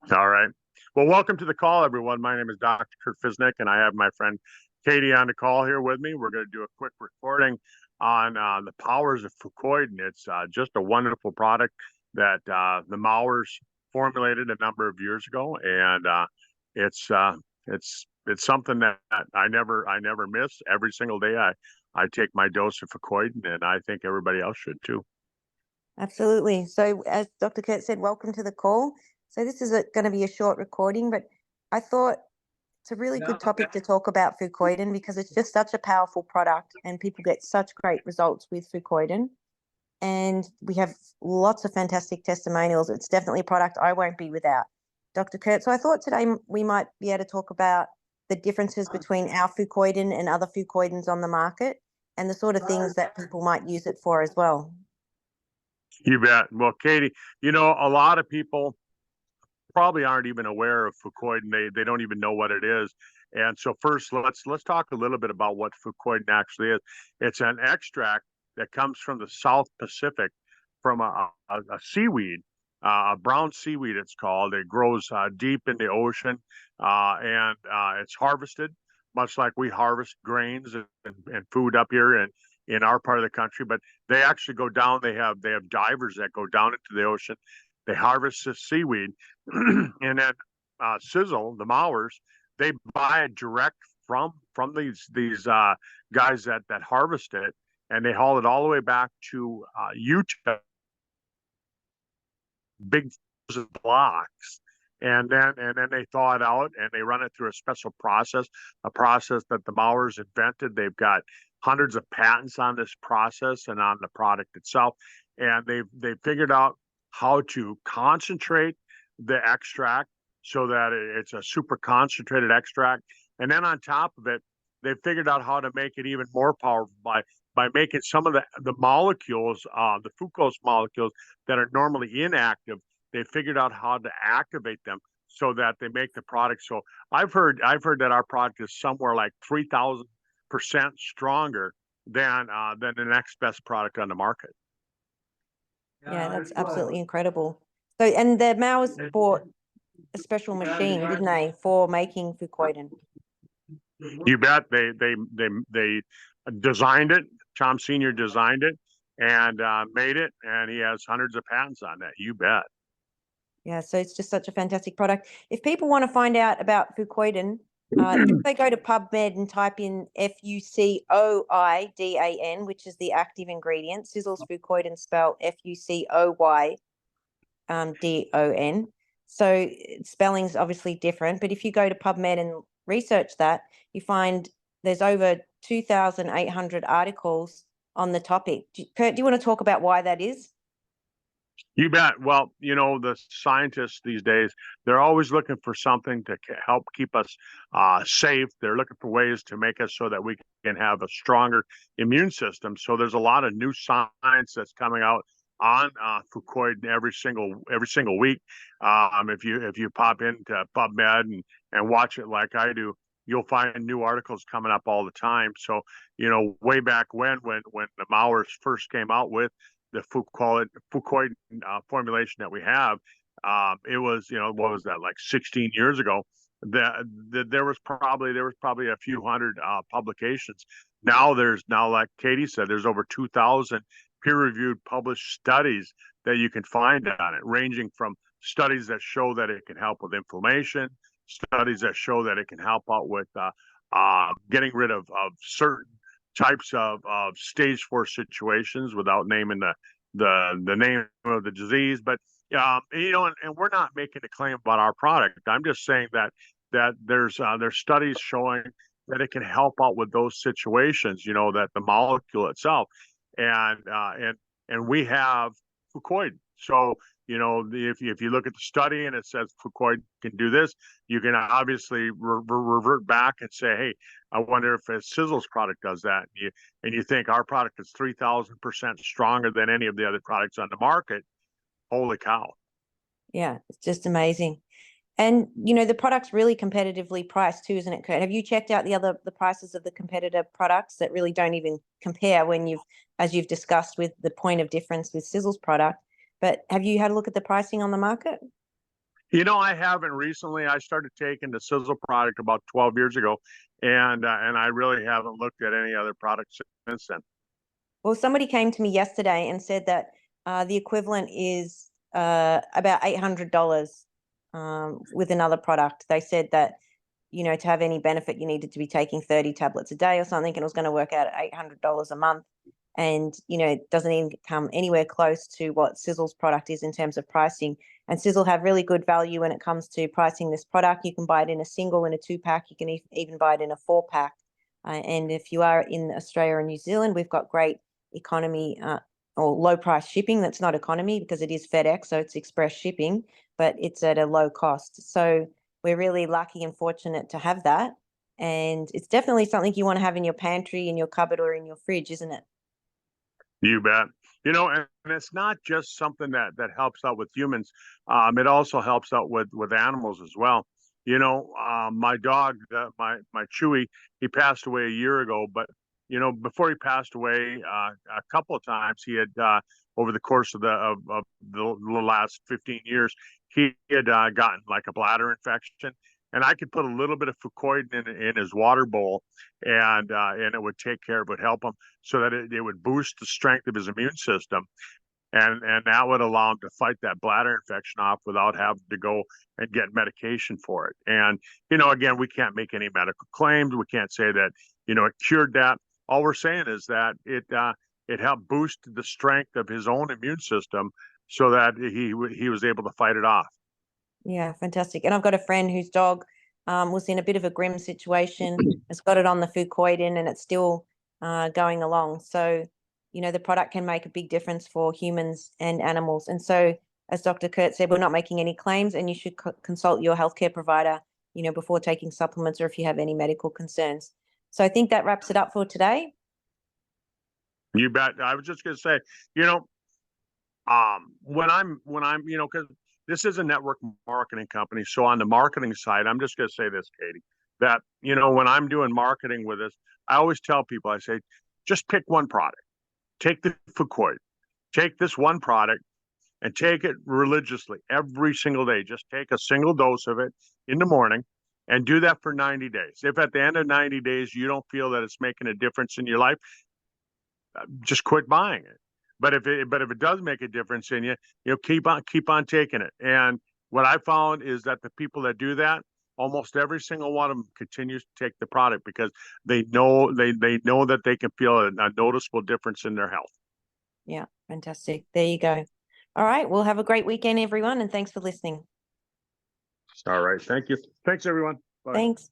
All right. Well, welcome to the call, everyone. My name is Dr. Kurt Fisnick, and I have my friend Katie on the call here with me. We're going to do a quick recording on the powers of Fucoid, and it's just a wonderful product that the Mowers formulated a number of years ago, and it's uh, it's something that I never miss. Every single day, I take my dose of Fucoid, and I think everybody else should too. Absolutely. So, as Dr. Kurt said, welcome to the call. So, this is going to be a short recording, but I thought it's a really good topic to talk about Fucoiden because it's just such a powerful product and people get such great results with Fucoiden. And we have lots of fantastic testimonials. It's definitely a product I won't be without. Dr. Kurt, so I thought today we might be able to talk about the differences between our Fucoiden and other Fucoidins on the market and the sort of things that people might use it for as well. You bet. Well, Katie, a lot of people probably aren't even aware of Fucoid, and they don't even know what it is. And so first, let's talk a little bit about what Fucoid actually is. It's an extract that comes from the South Pacific, from a seaweed, a brown seaweed. It's called. It grows deep in the ocean, and it's harvested much like we harvest grains and food up here in our part of the country. But they actually go down. They have divers that go down into the ocean. They harvest the seaweed, and then Sizzle, the Mowers, they buy it direct from these guys that harvest it, and they haul it all the way back to Utah, big blocks, and then they thaw it out and they run it through a special process, a process that the Mowers invented. They've got hundreds of patents on this process and on the product itself, and they've figured out how to concentrate the extract so that it's a super concentrated extract. And then on top of it, they figured out how to make it even more powerful by making some of the molecules, the fucose molecules that are normally inactive. They figured out how to activate them so that they make the product. So I've heard that our product is somewhere like 3,000% stronger than the next best product on the market. Yeah, that's absolutely incredible. So, and the Mowers bought a special machine, didn't they, for making Fucoiden? You bet. They designed it. Tom Senior designed it and made it, and he has hundreds of patents on that. You bet. Yeah, so it's just such a fantastic product. If people want to find out about Fucoiden, if they go to PubMed and type in Fucoidan, which is the active ingredient, Sizzle's Fucoiden spelled Fucoydon. So spelling's obviously different, but if you go to PubMed and research that, you find there's over 2,800 articles on the topic. Kurt, do you want to talk about why that is? You bet. Well, the scientists these days, they're always looking for something to help keep us safe. They're looking for ways to make us so that we can have a stronger immune system. So there's a lot of new science that's coming out on Fucoid every single week. If you pop into PubMed and watch it like I do, you'll find new articles coming up all the time. So way back when the Mowers first came out with the Fucoid formulation that we have, it was, what was that, like 16 years ago? There was probably a few hundred publications. Now, like Katie said, there's over 2,000 peer-reviewed published studies that you can find on it, ranging from studies that show that it can help with inflammation, studies that show that it can help out with getting rid of certain types of stage 4 situations without naming the name of the disease. But and we're not making a claim about our product. I'm just saying that there's studies showing that it can help out with those situations. That the molecule itself, and we have Fucoid. So if you look at the study and it says Fucoid can do this, you can obviously revert back and say, hey, I wonder if a Sizzle's product does that. And you think our product is 3,000% stronger than any of the other products on the market. Holy cow. Yeah, it's just amazing. And the product's really competitively priced too, isn't it, Kurt? Have you checked out the prices of the competitor products that really don't even compare as you've discussed with the point of difference with Sizzle's product? But have you had a look at the pricing on the market? I haven't recently. I started taking the Sizzle product about 12 years ago, and I really haven't looked at any other products since then. Well, somebody came to me yesterday and said that the equivalent is about $800 with another product. They said that, to have any benefit, you needed to be taking 30 tablets a day or something, and it was going to work out at $800 a month. And, it doesn't even come anywhere close to what Sizzle's product is in terms of pricing. And Sizzle have really good value when it comes to pricing this product. You can buy it in a single, in a 2-pack. You can even buy it in a 4-pack. And if you are in Australia or New Zealand, we've got great economy or low price shipping. That's not economy because it is FedEx, so it's express shipping, but it's at a low cost. So we're really lucky and fortunate to have that. And it's definitely something you want to have in your pantry, in your cupboard, or in your fridge, isn't it? You bet. And it's not just something that helps out with humans. It also helps out with animals as well. My dog, my Chewy, he passed away a year ago, but before he passed away, a couple of times he had over the course of the last 15 years, he had gotten like a bladder infection, and I could put a little bit of Fucoid in his water bowl, and it would take care of it, help him, so that it would boost the strength of his immune system, and that would allow him to fight that bladder infection off without having to go and get medication for it. And again, we can't make any medical claims. We can't say that it cured that. All we're saying is that it helped boost the strength of his own immune system so that he was able to fight it off. Yeah, fantastic. And I've got a friend whose dog was in a bit of a grim situation, has got it on the Fucoid-in, and it's still going along. So, the product can make a big difference for humans and animals. And so, as Dr. Kurt said, we're not making any claims, and you should consult your healthcare provider, before taking supplements or if you have any medical concerns. So I think that wraps it up for today. You bet. I was just going to say, when I'm, because this is a network marketing company. So on the marketing side, I'm just going to say this, Katie, that, when I'm doing marketing with this, I always tell people, I say, just pick one product, take the Fucoid, take this one product and take it religiously every single day. Just take a single dose of it in the morning and do that for 90 days. If at the end of 90 days, you don't feel that it's making a difference in your life, just quit buying it. But if it does make a difference in you, keep on taking it. And what I found is that the people that do that, almost every single one of them continues to take the product because they know that they can feel a noticeable difference in their health. Yeah, fantastic. There you go. All right. Well, have a great weekend, everyone, and thanks for listening. All right. Thank you. Thanks, everyone. Bye. Thanks.